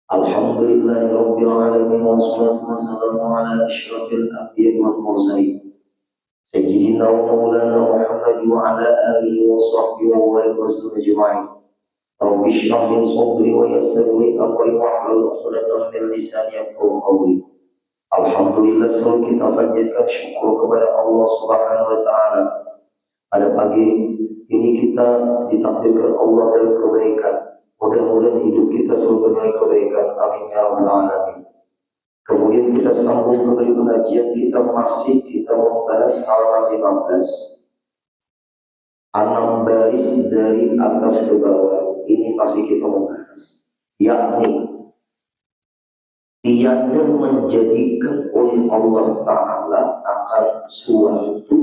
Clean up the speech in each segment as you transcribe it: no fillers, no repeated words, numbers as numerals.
Alhamdulillahi Rabbil Alamin wassalatu wassalamu ala asyrafil anbiya'i wal mursalin Sayyidina wa maulana Muhammad wa ala alihi wa sahbihi wa barik wasallam ajma'in. Rabbi shrah li sadri wa yassir li amri wahlul 'uqdatam min lisani yafqahu qawli. Alhamdulillah, selalu kita panjatkan syukur kepada Allah Subhanahu wa taala. Pada pagi ini kita ditakdirkan Allah dalam kebaikan. Mudah-mudahan hidup kita selalu bernilai kebaikan. Amin ya rabbal alamin. Kemudian kita sambung kembali pengajian kita membahas halaman 15. 6 baris dari atas ke bawah. Ini masih kita membahas, yakni tiada menjadikan oleh Allah Ta'ala akan suatu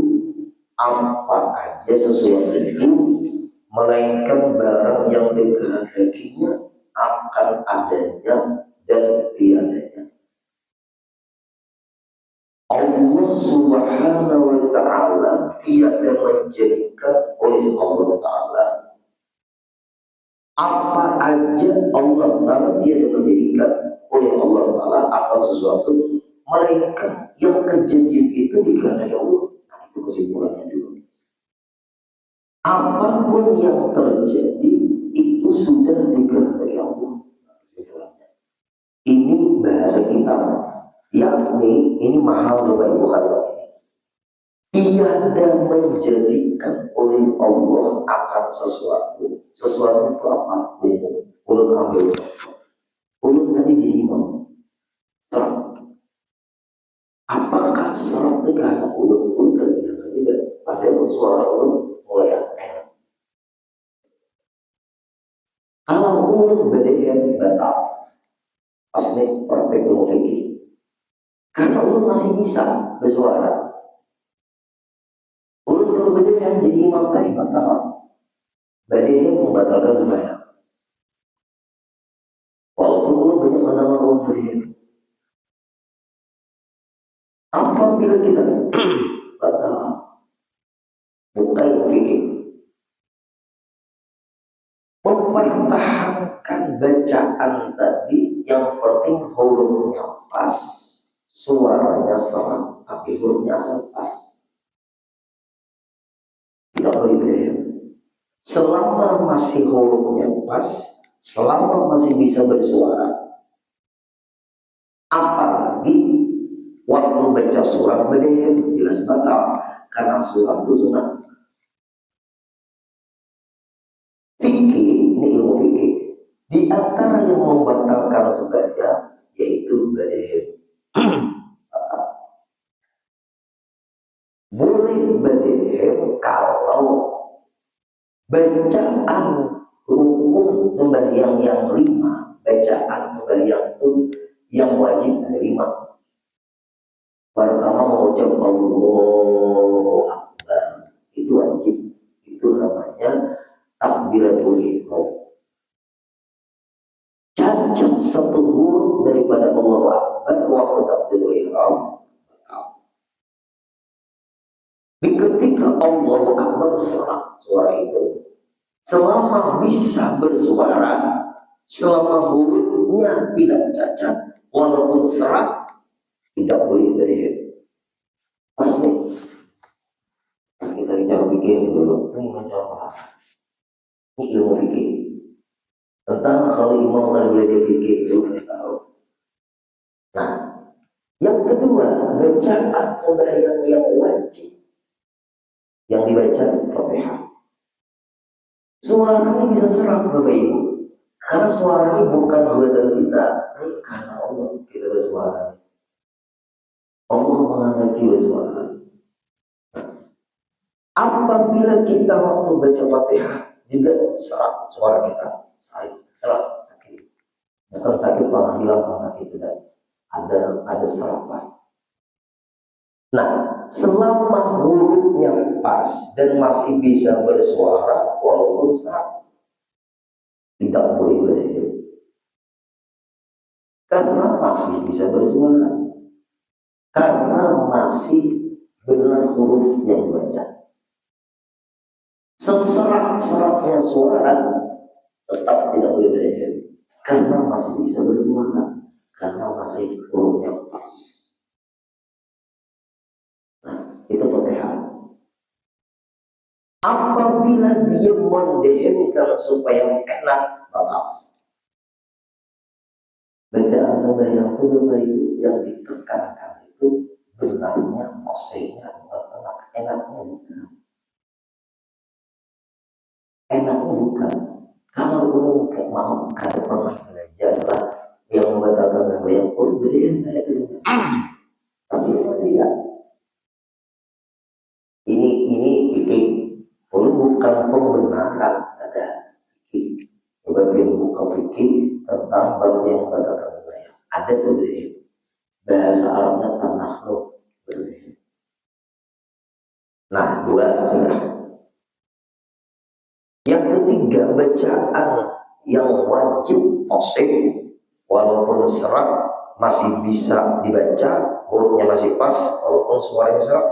apa aja sesuatu itu, melainkan barang yang dikehendakinya akan adanya dan tiadanya. Allah Subhanahu wa Ta'ala tiada menjadikan oleh Allah Ta'ala apa aja Allah Ta'ala tiada menjadikan oleh Allah Ta'ala akan sesuatu, melainkan yang kejadian itu dikehendaki Allah. Nah, itu kesimpulannya dulu. Apapun yang terjadi itu sudah dikehendaki Allah. Ini bahasa kita, yakni ini mahal Bapak Ibu kalian. Tiada menjadikan oleh Allah akan sesuatu. Sesuatu itu apa? Ulun ambil. Ulun tadi jadi imam. Apakah serat negara ulun tidak? Padahal suara ulun mulai enak. Kalau ulun berdaya batal, asli praktek ilmu fikih. Karena ulun masih bisa bersuara. Ulun kalau berdaya jadi imam tadi batal. Berdaya membatalkan sembahyang. Walaupun ulun banyak mendengar ulun berdaya. Apabila kita batal, bukan fikih, mempertahankan bacaan tadi, yang penting hurufnya pas, suaranya seram, tapi hurufnya asal pas. Tidak boleh beda. Selama masih hurufnya pas, selama masih bisa bersuara, apalagi waktu baca surat beda, jelas batal, karena surat itu sunat. Fikih, ini ilmu fikih. Di antara yang membatalkan sembahyang yaitu badaih. Boleh badaih kalau bacaan rukun sembahyang yang 5, bacaan sembahyang itu yang wajib ada 5. Pertama mengucap Allahu Akbar, itu wajib. Itu namanya takbiratul ihram. Cacat satu huruf daripada Allahu Akbar waktu takbiratul ihram. Ketika Allahu Akbar serak suara itu, selama bisa bersuara, selama hurufnya tidak cacat, walaupun serak, tidak boleh berdiri. Pasti. Kita bicara pikir dulu. Ini macam apa? Ini ilmu fikih. Tentang kalau imam dan belajar fikih itu kita tahu. Nah, yang kedua, bacaan sembahyang yang wajib, yang dibaca Fatihah. Suaranya bisa serak Bapak Ibu, karena suaranya bukan buatan kita, ini karena Allah kita bersuara. Allah menghendaki bersuara. Apabila kita waktu baca Fatihah juga serak suara kita, serak sakit, bukan sakit malah hilang, malah sakit sudah ada serak lah. Nah, selama hurufnya pas dan masih bisa bersuara walaupun serak, tidak boleh berdiri. Karena masih bisa bersuara, karena masih benar huruf yang dibaca. Seserak-seraknya suara tetap tidak boleh berdiri. karena masih bisa bersuara, karena masih hurufnya pas. Nah, itu Fatihah. Apabila dia mendehemkan supaya enak, batal. Bacaan sunnah yang kedua itu yang ditekankan itu benarnya, maksudnya enaknya bukan. Enaknya bukan. Kalau belum mau, kalau pernah belajar lah yang membatalkan yang pun berian kayak gitu. Tapi tidak. Ini fikih. Ini bukan pembenaran, ada fikih. Bagian buka fikih tentang bab yang membatalkan yang ada berian. Bahasa Arabnya tanahlu berian. Nah, dua sudah. Yang ketiga, bacaan yang wajib posif walaupun serak masih bisa dibaca, hurufnya masih pas walaupun suaranya serak,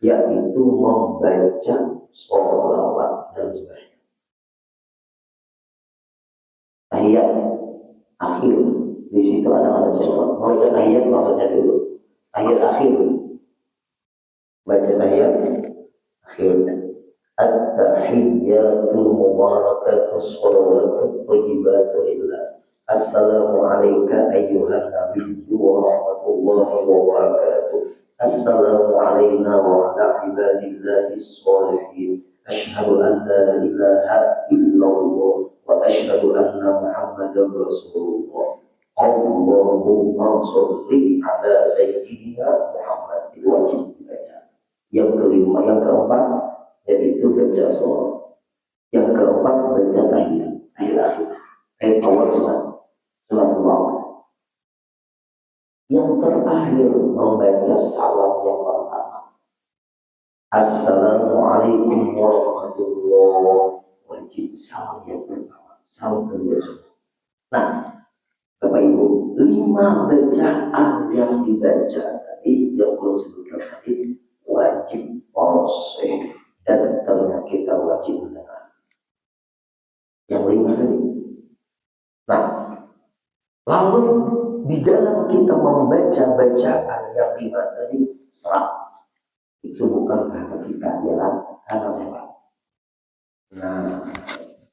yaitu membaca sholawat dan sebagainya. Tahiyat akhir, di situ ada sholawat. Membaca tahiyat maksudnya dulu. Tahiyat akhir, baca tahiyat akhir. At-tahiyyatul mubarakatus sholawatut thayyibatu lillah. Assalamu alayka ayyuhan nabiyyu wa rahmatullahi wa barakatuh. Assalamu alayna wa ala ibadillahis sholihin. Asyhadu an la ilaha illallah wa asyhadu anna Muhammadar Rasulullah. Allahumma sholli ala sayyidina Muhammad. Itu wajib dibaca. Yang kelima, yang keempat yaitu baca sholat. Yang keempat baca tahiyat, tahiyat akhir, tahiyat awal sholat awal. Yang terakhir membaca salam yang pertama. Assalamualaikum warahmatullahi wabarakatuh. Salam yang pertama, salam kedua. Nah, Bapak Ibu, 5 bacaan yang dibaca tadi, yang belum sebutkan tadi, wajib poseh dan telinga kita wajib mendengar. Yang 5 tadi. Nah, lalu di dalam kita membaca bacaan yang 5 tadi, serak. Itu bukan karena kita jalan, karena serak. Nah,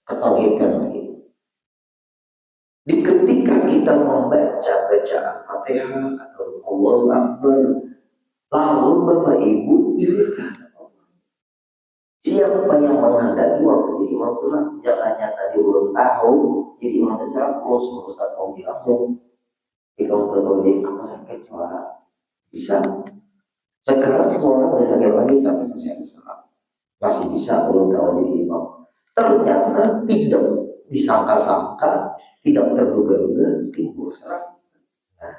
ketauhidkan lagi. Di ketika kita membaca bacaan Fatihah atau Allahu Akbar, lalu Bapak Ibu ingatkan siapa yang menghendaki waktu jadi imam sholat, jangannya tadi belum tahu jadi imam besar, kalau Ustaz mau langsung. Jika Ustaz mau apa sakit suara bisa. Sekarang suara udah sakit lagi tapi masih ada sholat, masih bisa belum tahu jadi imam. Ternyata tidak disangka-sangka, tidak terduga-duga timbul serak. Nah,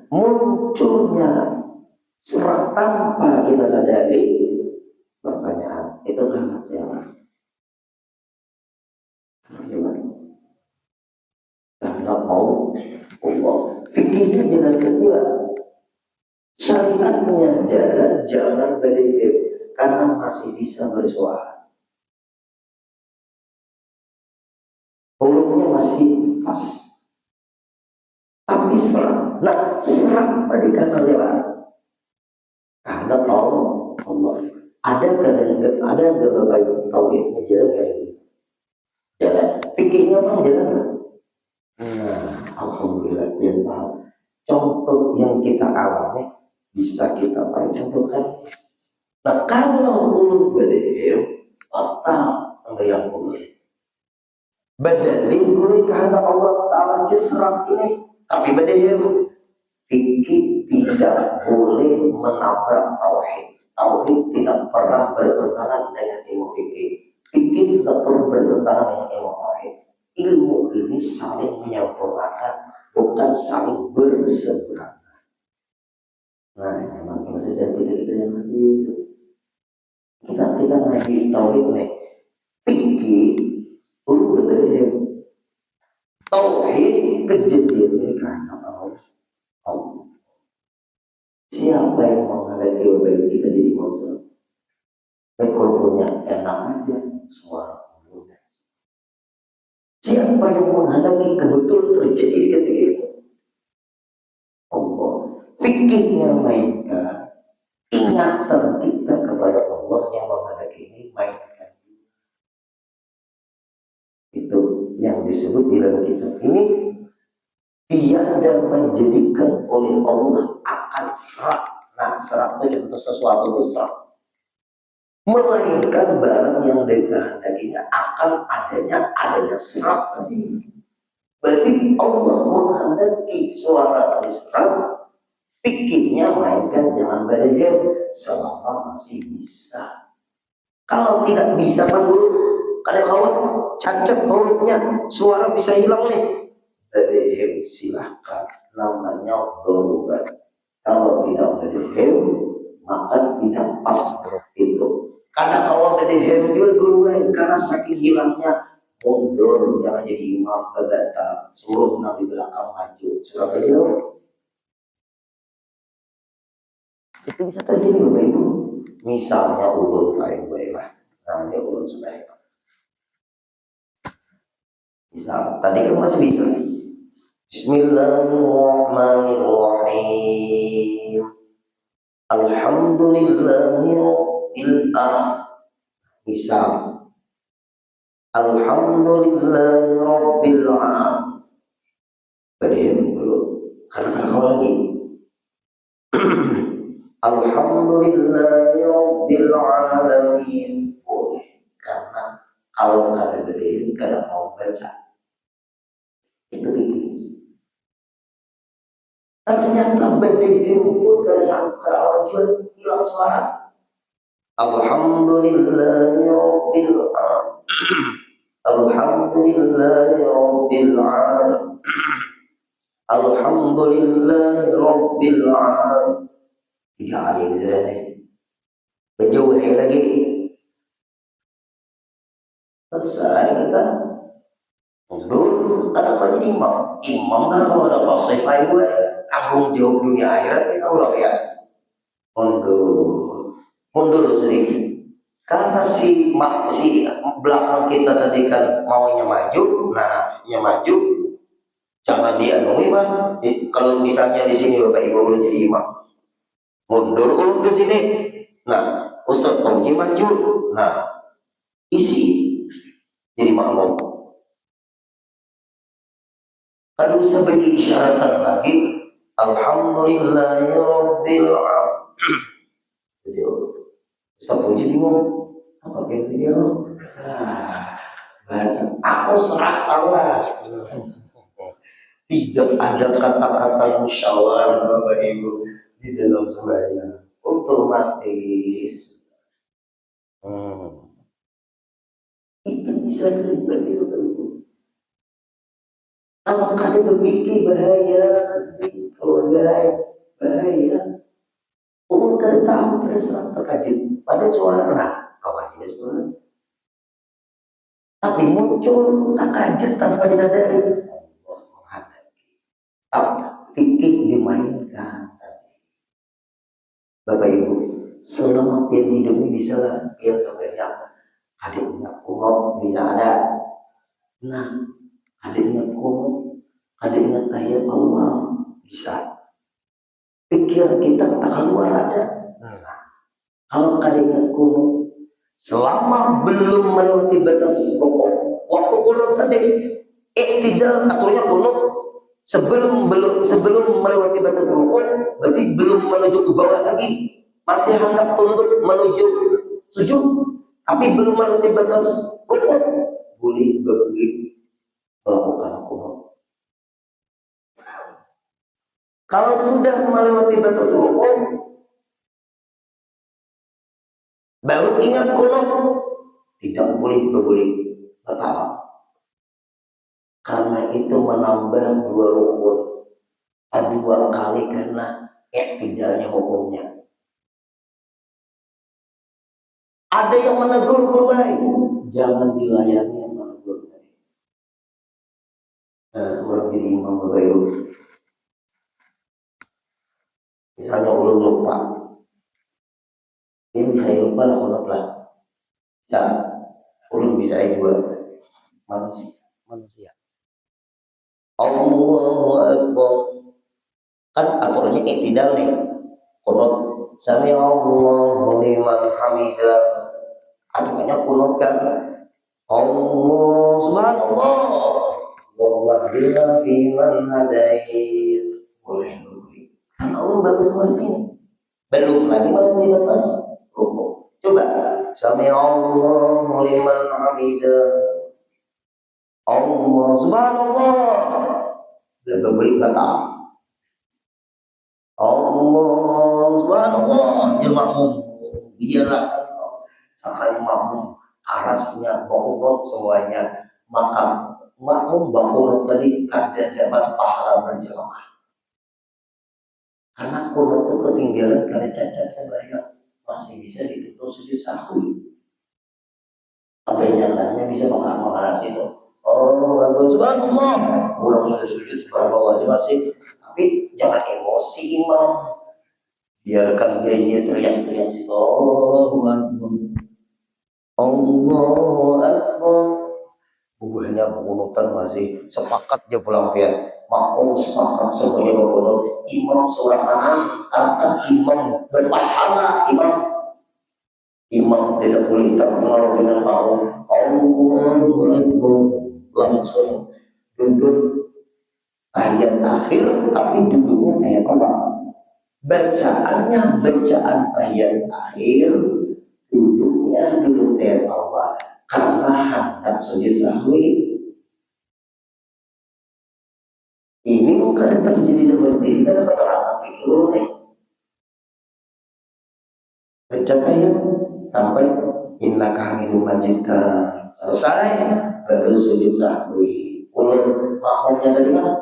munculnya serak tanpa kita sadari, pertanyaan itu karena jalan. Karena mau Allah. Fikirnya jalan kedua. Syariatnya jalan jangan berdiri karena masih bisa bersuara. Hurufnya masih pas. Tapi serak. Nah, serak tadi karena jalan. Karena Allah. Ada gak tauhidnya jalan kayak gitu. Jalan. Pikirnya memang jalan. Nah, alhamdulillah dia tahu. Contoh yang kita alami bisa kita contohkan. Nah, kalau ulun beliau batal yang boleh. Berdalil boleh karena Allah Taala serak ini, tapi beliau fikih tidak boleh menabrak tauhid. Tauhid tidak pernah bertentangan dengan ilmu fikih. Fikih tidak perlu bertentangan dengan ilmu tauhid. Ilmu ini saling menyempurnakan, bukan saling berseberangan. Nah, memang maksudnya kita yang lagi kita ngaji tauhid nih. Fikih perlu berdalil. Tauhid kejadiannya karena Allah. Siapa yang menghadapi wabah kita jadi manusia? Mikrofonnya enak aja, suara Siapa yang menghendaki kebetulan terjadi ketika itu? Allah. Fikirnya mainkan. Ingatan kita kepada Allah yang menghendaki ini mainkan. Itu yang disebut di dalam kitab ini, tiada menjadikan oleh Allah akan serak. Nah, serak itu untuk sesuatu itu serak. Melainkan barang yang dikehendakinya akan adanya serak tadi. Berarti Allah menghendaki suara serak, pikirnya mainkan jangan berdiam selama masih bisa. Kalau tidak bisa Pak Guru, kadang-kadang cacat hurufnya, suara bisa hilang nih. Berdiam silahkan, namanya darurat. Kalau tidak berdiam, maka tidak pas huruf itu. Karena kalau berdiam juga guru karena saking hilangnya mundur, jangan jadi imam berdatang, suruh nabi belakang maju. Sudah betul. Itu bisa terjadi Bapak Ibu. Misalnya ulun baik-baiklah. Nah, ini ulun sudah. Misal, tadi kan masih bisa. Bismillahirrahmanirrahim. Alhamdulillahirabbil alamin. Misal, Alhamdulillahirabbil alamin. Berdiri dulu. Karena kalau lagi. Alhamdulillahirabbil alamin. Karena kalau kalian berdiri, kalian mau baca. Itu ini. Ternyata berdiri pun kada sanggup kerawat juga hilang suara. Alhamdulillahirabbil alamin. Alhamdulillahirabbil alamin. Alhamdulillahirabbil alamin. Tiga kali sudah nih. Berjauh lagi. Selesai kita. Mundur, ada apa jadi imam? Imam kan kalau ada konsep lain gue tanggung jawab dunia akhirat kita udah ya. Mundur sedikit. Karena si belakang kita tadi kan maunya maju, nah maju, jangan dianui Pak. Kalau misalnya di sini Bapak Ibu udah jadi imam, mundur ulun ke sini. Nah, Ustaz Fauji maju, nah isi jadi makmum. Kalau usah bagi isyaratan lagi, Alhamdulillahirabbil alamin. Ustaz Puji bingung, apa dia? Aku serahkanlah. Tidak ada kata-kata musyawarah Bapak Ibu di dalam sembahyang. Otomatis. Itu bisa terjadi Bapak Ibu. Kalau kalian berpikir bahaya, keluarga bahaya. Umum kereta pada serang terkajut pada suara kawannya suara. Tapi muncul takajut tanpa disadari. Fikih dimainkan. Bapak Ibu, selama dia hidup ini bisa lah dia sebenarnya hadirnya umum bisa ada. Nah, hadirnya umum, hadirnya tahiyat Allah bisa. Pikiran kita tak keluar ada. Nah, kalau hadirnya umum, selama belum melewati batas pokok, waktu kunut tadi, tidak aturnya kunut sebelum melewati batas rukun, berarti belum menuju ke bawah lagi, masih hendak tunduk menuju sujud, tapi belum melewati batas rukun, boleh begitu melakukan kunut. Kalau sudah melewati batas rukun, baru ingat kunut, tidak boleh batal. Karena itu menambah dua rukun, dua kali karena iktidalnya hukumnya. Ada yang menegur guru baik, jangan dilayani yang menegur baik. Nah, orang jadi imam baik. Misalnya ulun lupa, ini bisa lupa lah, ulun lah. Bisa, ulun bisa juga manusia. manusia. Allahu Akbar. Kan aturannya i'tidal nih. Kunut sami Allahu liman hamidah. Artinya kunut kan. Allah subhanallah. Wallahi fi man hadait. Boleh. Kan Allah bagus seperti ini. Belum lagi malah di atas rukuk. Coba sami Allahu liman hamidah. Allah subhanallah. Dan beri kata Allah subhanallah. Dia makmum. Biarlah sakanya makmum. Arasnya bokot semuanya. Maka makmum bokot tadi kadang dapat pahala berjamaah. Karena kunut itu ketinggalan karena cacat sebanyak masih bisa ditutup sujud sahwi. Apa yang nyatanya bisa mengarasi itu. Oh, bagus subhanallah. Ulang sudah sujud subhanallah dia masih. Tapi jangan emosi imam. Biarkan dia teriak-teriak situ. Allahu Akbar. Allahu Akbar. Bubuhnya kunutan masih sepakat dia pulang pian. Makmum sepakat semuanya berkunut. Imam suarakan angkat imam berpahala imam tidak boleh terpengaruh dengan makmum. Allahu Akbar. Langsung duduk ayat akhir tapi duduknya ayat awal. Bacaannya bacaan ayat akhir, duduknya duduk ayat awal. Karena hendak sujud sahwi. Ini bukan terjadi seperti ini karena keterangan fikih nih. Baca ayat sampai innaka hamidum majid selesai baru sujud sahwi. Ulun makmumnya dari mana?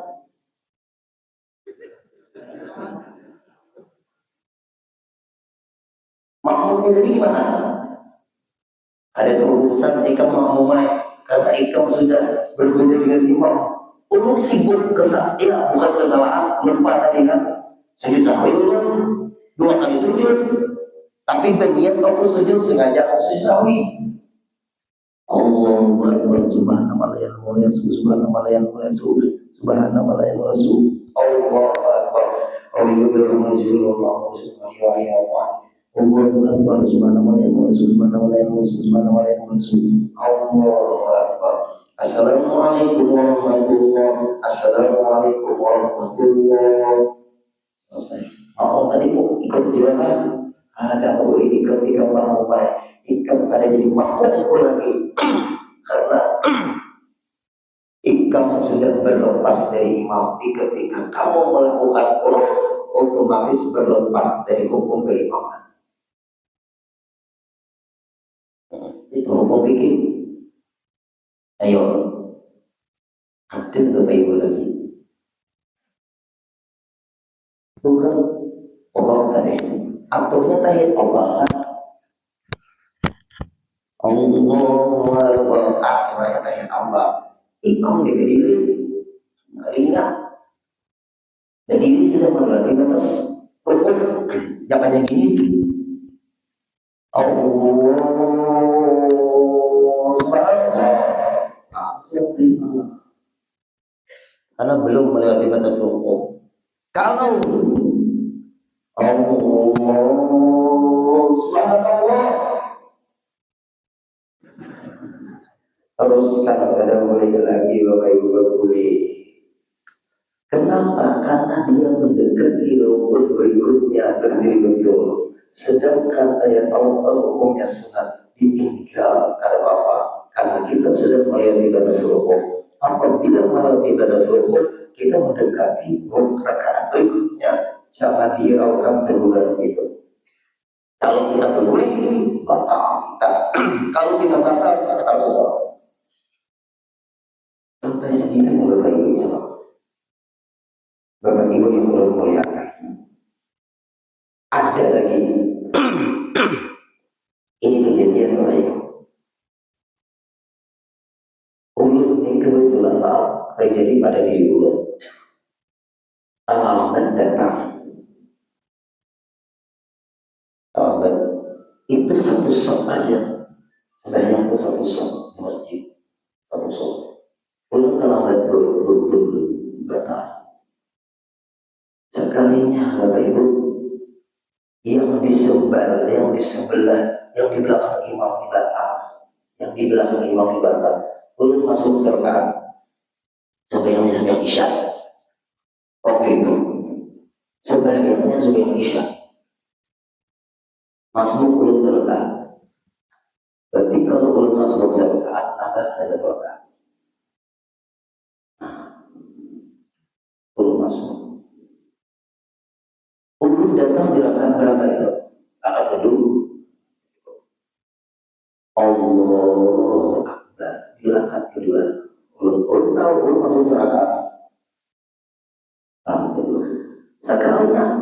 Makmumnya dari mana? Ada urusan ikam makmumnya karena ikam sudah berbeda dengan imam. Ulun sibuk kesalahan, bukan kesalahan, lupa tadi kan. Sujud sahwi ulun 2 kali sujud. Tapi berniat waktu sujud sengaja sujud sahwi. Allahu Akbar subhanallah yang mulia subhanallah yang mulia subhanallah yang mulia Allahu Akbar. Allahu Akbar subhanallah yang mulia subhanallah yang mulia subhanallah yang mulia Allahu Akbar. Assalamualaikum warahmatullahi Assalamualaikum warahmatullahi. Selesai. Mau tadi ikut jualan ada boleh ikut orang baik ikam ada jadi makmum lagi karena ikam sudah berlepas dari imam ketika kamu melakukan qunut otomatis berlepas dari hukum keimaman. Itu hukum fikih. Ayo aktif Bapak Ibu lagi bukan Allah tadi aturnya tahiyat Allah Allahu Akbar akhirnya tahiyat Allah imam berdiri ingat berdiri sudah berlatih atas rukun jangan yang gini Allahu subhanallah karena belum melewati batas rukun. Kalau Allahu subhanallah terus kadang-kadang boleh lagi Bapak Ibu boleh. Kenapa? Karena dia mendekati rukun berikutnya berdiri betul. Sedangkan ayat Allah hukumnya sunat ditinggal karena apa? Karena kita sudah melewati batas rukun. Apabila melewati batas rukun, kita mendekati rakaat berikutnya. Jangan dihiraukan teguran itu. Kalau kita peduli, batal kita. Kalau kita batal, batal semua. Sampai segitu Bapak Ibu semua. Bapak Ibu yang belum muliakan. Ada lagi. Ini kejadian Bapak Ibu. Ulun ini kebetulan terjadi pada diri ulun. Alamat datang. Alamat itu satu sok aja. Sebenarnya itu satu sok di masjid. Satu sok. Ulun yang di sebelah, yang di belakang imam ibadah, yang di belakang imam ibadah, ulun masuk serta sampai yang isya. Waktu itu sebagiannya sebelum isya masuk ulun serta. Berarti kalau ulun masuk serta, ada serta. Ulun masuk. Ulun datang di rakaat berapa itu? Rakaat kedua. Allah Akbar di rakaat kedua. Ulun tahu ulun masuk serta. Sekarangnya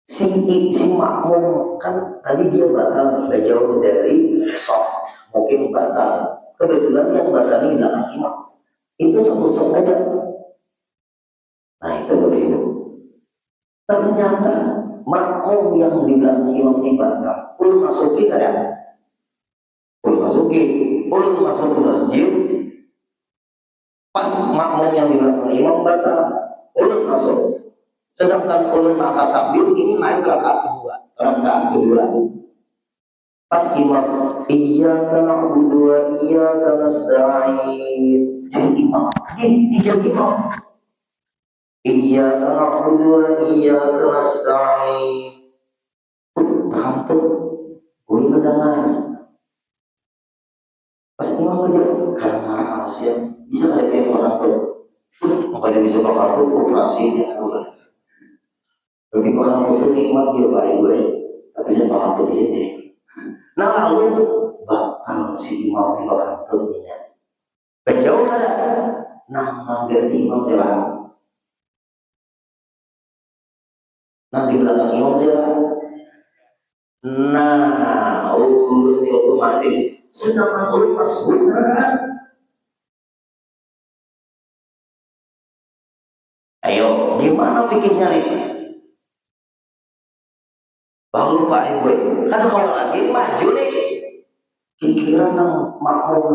si makmum kan tadi dia batal jauh dari sholat, mungkin batal. Kebetulan yang batal ini belakang imam itu sebut aja. Nah itu begitu. Ternyata makmum yang di belakang imam ini batal. Ulun masuki ada. Ulun masuk ke masjid. Pas makmum yang di belakang imam batal, ulun masuk. Sedangkan ulun angkat takbir ini naik ke rakaat kedua. Pas imam, iyyaka na'budu wa iyyaka nasta'in. Jadi imam, ini jadi imam. Iyyaka na'budu wa iyyaka nasta'in. Terhantuk, ulun mendengar. Pas imam kerja, karena manusia bisa ada yang mengantuk. Maka dia bisa mengantuk operasinya. Jadi mengantuk itu nikmat dia baik-baik. Tapi dia mengantuk di sini. Nah lalu bakal si imam di mengantuknya. Penjauh ada. Nah ngambil imam jalan. Nah di belakang imam jalan. Nah ulun di otomatis. Sedangkan ulun masuk jalan. Ayo, gimana pikirnya nih? Bang lupa ibu, kan kalau lagi maju nih, pikiran nang makmum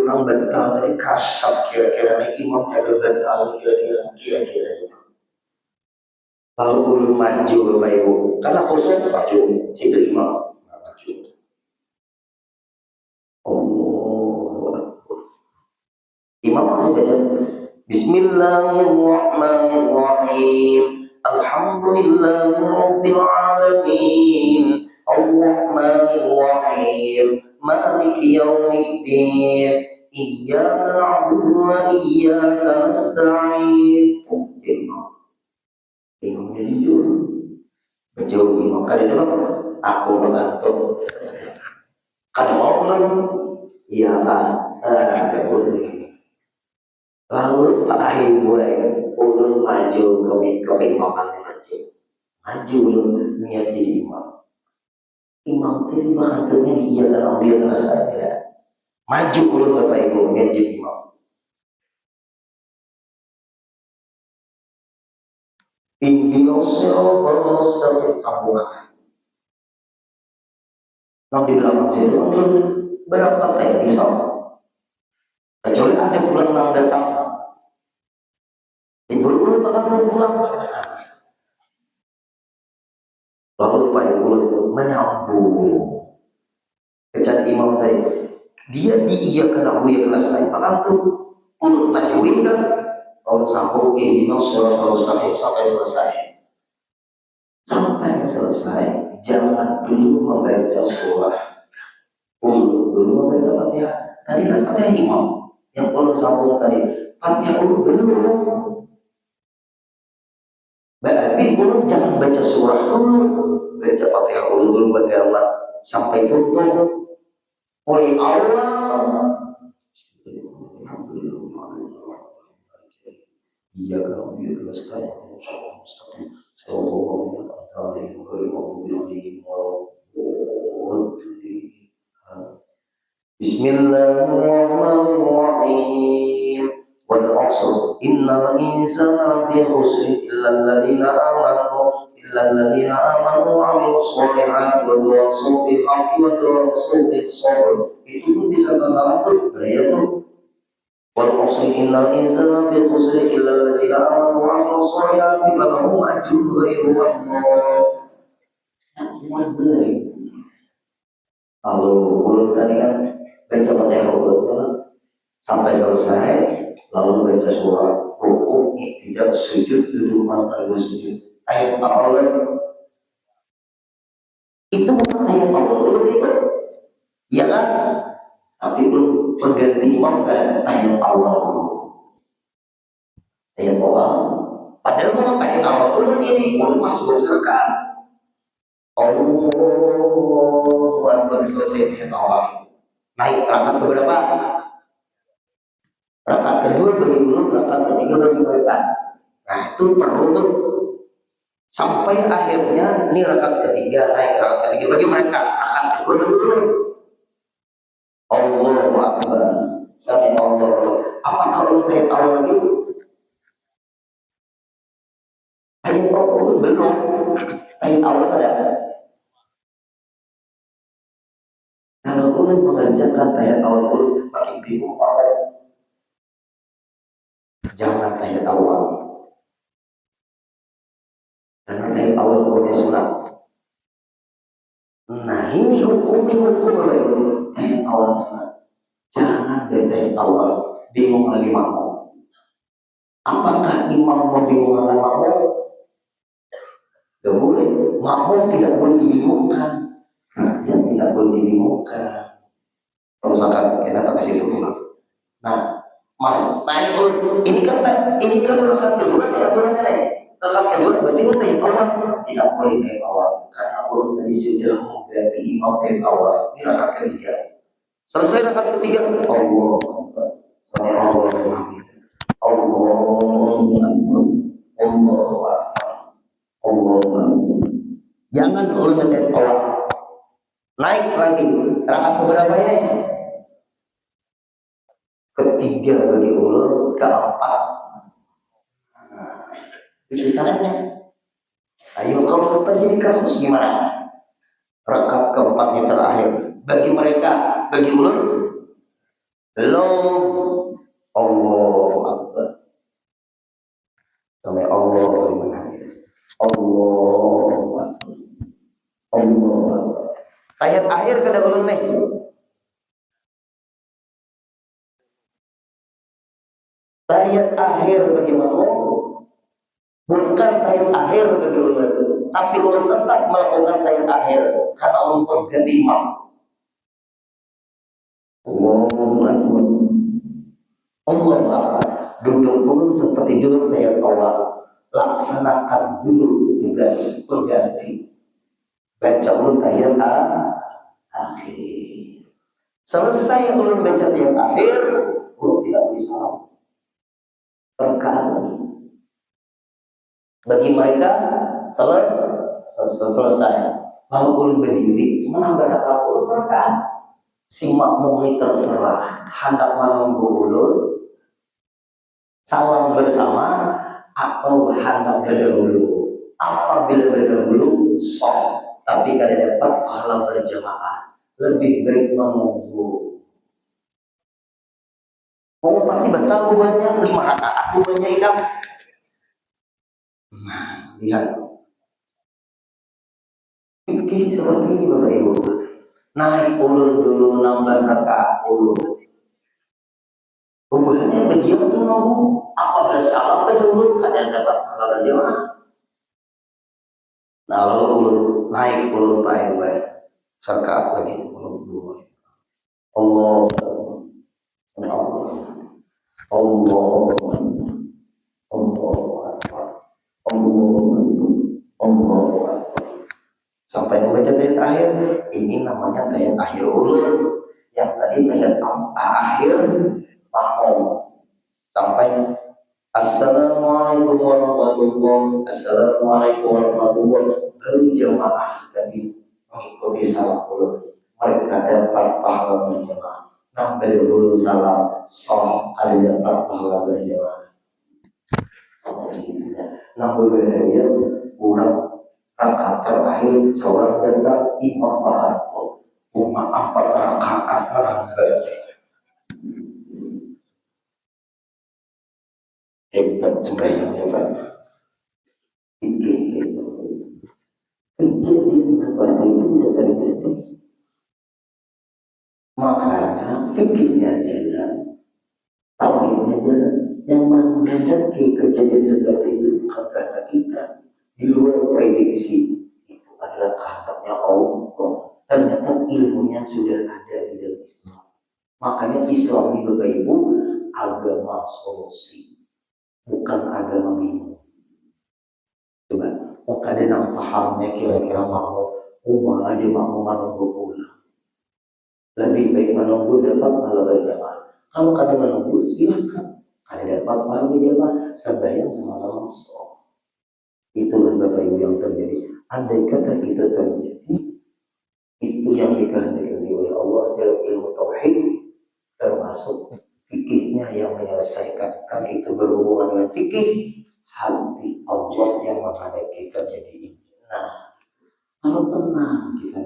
nang bental dari kasar kira-kira nih imam jaga bental kira-kira. Lalu ulun maju bapak ibu, karena kosong maju, situ imam maju. Imam masih baca Bismillahirrahmanirrahim. Alhamdulillahi Rabbil Alamin. Ar-Rahmanir-Rahim. Maliki yaumiddin. Iyyaka na'budu wa iyyaka nasta'in. Imamnya jujur. Betul imam kali dalam aku mengantuk. Kalau mau kan? Iya kan? Tidak boleh. Lalu Pak Ahim mulai ulun maju ke imaman masjid. Maju ulun niat jadi imam. Imam itu bahkannya dia dan dia kena saya. Maju ulun Bapak Ibu niat jadi imam. Ihdinas siratal mustaqim sambungan. Nah di belakang situ ulun berapa kayak bisa. Kecuali ada bulan yang datang. Ibu ulun bakal pulang. Lalu Pak Ibu menyambung. Kecat imam tadi, dia diiyakan aku ya kelas lain malam tuh ulun majuin kan, kalau sambung ini surat al-mustaqim sampai selesai. Sampai selesai, jangan dulu membaca surah. Ulun dulu membaca Fatihah. Tadi kan Fatihah imam, yang ulun sambung tadi, Fatihah ulun belum. Berarti ulun jangan baca surah dulu, baca Fatihah ulun dulu bagaimana sampai tutup. Mulai awal iya kalau dia selesai Bismillahirrahmanirrahim wal 'ashr innal insana lafi khusr illa alladhina amanu wa 'amilus sholihati wa tawassaw bil haqqi wa tawassaw bis sabr. Itu bisa salah tuh gaya tuh. Wal 'ashr innal insana lafi khusr illa alladhina amanu wa 'amilus sholihati falahum ajrun ghairu mamnun. mulai. Kalau ulun tadi kan baca Fatihah ulun sampai selesai, lalu baca surah rukuk, tidak sujud, duduk mantan sujud. Ayat awal itu bukan ayat awal ulun itu, ya kan? Tapi belum pengganti imam kan ayat awal dulu. Ayat awal. Padahal mau ayat awal ulun ini ulun masuk berserkan. Allahu Akbar selesai ayat awal. Naik rakaat keberapa? Rakaat kedua bagi ulun, rakaat ketiga bagi mereka. Nah itu perlu tuh sampai akhirnya ini rakaat ketiga naik rakaat ketiga bagi mereka, rakaat kedua bagi ulun. Allahu Akbar sampai Allah. Apa kalau ayat awal lagi? Ayat awal belum. Ayat awal ada. Kalau ulun mengerjakan ayat awal ulun makin bingung apa? Jangan ayat awal. Karena ayat awal punya sunat. Nah ini hukum lagi. Ayat awal sunat. Jangan dari ayat awal bingung lagi makmum. Apakah imam membingungkan makmum? Tidak boleh. Makmum tidak boleh dibingungkan. Yang tidak boleh dibingungkan. Kalau misalkan kita kasih itu ulang. Nah, naik turun. Ini kan rakaat kedua nih aturannya nih. Rakaat kedua berarti udah yang awal tidak boleh yang awal karena ulun tadi sudah mengganti imam yang awal. Ini rakaat ketiga. Selesai rakaat ketiga, Allah Akbar. Sampai Allah Jangan ulun ngetet awal. Naik lagi rakaat keberapa ini? Ketiga bagi ulun, keempat. Nah, itu caranya. Ayo kalau terjadi kasus gimana? Rakaat keempat yang terakhir bagi mereka, bagi ulun belum. Allahu Akbar. Sampai Allah beriman. Allahu Akbar. Allahu Akbar. Ayat akhir kada ulun nih. Ayat akhir bagi makmum bukan ayat akhir bagi ulun, tapi ulun tetap melakukan ayat akhir karena ulun pengganti imam. Allahu Akbar. Allahu Akbar. Duduk ulun seperti duduk ayat awal. Laksanakan dulu tugas pengganti. Baca ulun ayat akhir. Selesai ulun baca ayat akhir, ulun tidak boleh salam. Terkadang bagi mereka selesai. Lalu ulun berdiri menambah rakaat ulun serkan. Si makmum ini terserah hendak menunggu ulun salam bersama atau hendak berdahulu. Apabila berdahulu sah, tapi kada dapat pahala berjamaah. Lebih baik menunggu. Oh pasti batal banyak 5 rakaat banyak ikam. Nah lihat. Ini seperti ini Bapak Ibu. Naik ulun dulu nambah rakaat ulun. Hubungannya begitu tuh nunggu. Apabila salam dulu kadang dapat pahala berjamaah. Nah lalu ulun naik ulun baik serkaat lagi ulun dulu. Allah Allah Allah Allah sampai membaca ayat akhir. Ini namanya ayat akhir ulun. Yang tadi ayat akhir makmum sampai Assalamualaikum warahmatullahi wabarakatuh. Assalamualaikum warahmatullahi wabarakatuh. Baru jamaah tadi mengikuti salam ulun. Mereka dapat pahala berjamaah. Nambah dulu salam sholat ada dapat pahala berjamaah. Nambah bahaya kurang rakaat terakhir seorang datang imam ma'atul. Umar 4 rakaat menambah. Hebat sembahyangnya Pak. Kejadian seperti itu bisa terjadi. Makanya fikirnya adalah tauhidnya adalah yang menghadapi kejadian seperti itu bukan karena kita di luar prediksi, itu adalah kehendaknya Allah. Ternyata ilmunya sudah ada di dalam Islam. Makanya Islam ini Bapak Ibu agama solusi, bukan agama bingung. Coba, oh kadang yang pahamnya kira-kira mau umah aja mau menunggu pulang. Lebih baik menunggu dapat pahala berjamaah. Kalau kadang menunggu silakan. Ada dapat pahala berjamaah, sembahyang sama-sama sholat. Itulah Bapak Ibu yang terjadi. Andai kata kita terjadi, itu yang dikehendaki oleh Allah dalam ilmu tauhid, termasuk fikihnya yang menyelesaikan. Kan itu berhubungan dengan fikih hati Allah yang menghadapi terjadi ini. Nah, kalau tenang kita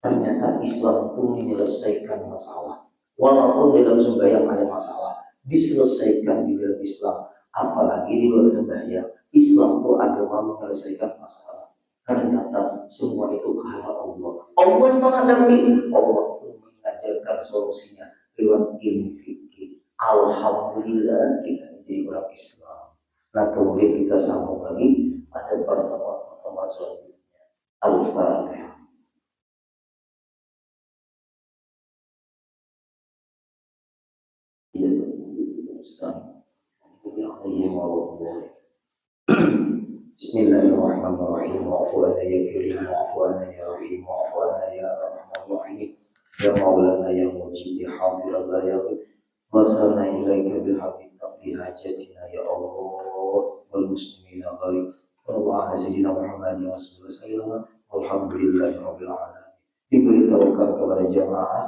ternyata Islam itu menyelesaikan masalah. Walaupun dalam sembahyang ada masalah, diselesaikan di dalam Islam. Apalagi di luar sembahyang, Islam itu agama menyelesaikan masalah. Ternyata semua itu kehendak Allah. Allah menghadapi, Allah pun mengajarkan solusinya lewat ilmu fikih. Alhamdulillah kita menjadi orang Islam. Nah kemudian kita sambung lagi pada pertemuan selanjutnya. Al-Fatihah. Bismillahirrahmanirrahim. Wa'fu anna ya karim, wa'fu anna ya rahim, wa'fu anna ya arhamar rahim. Ya maulana ya mujib ya hadir Allah ya wasalna ilaika bil habib taqdi hajatina ya Allah wal muslimina ghaib. Wallahu ala sayyidina Muhammad wa sallallahu alaihi wasallam. Alhamdulillahi rabbil alamin. Diberitahukan kepada jamaah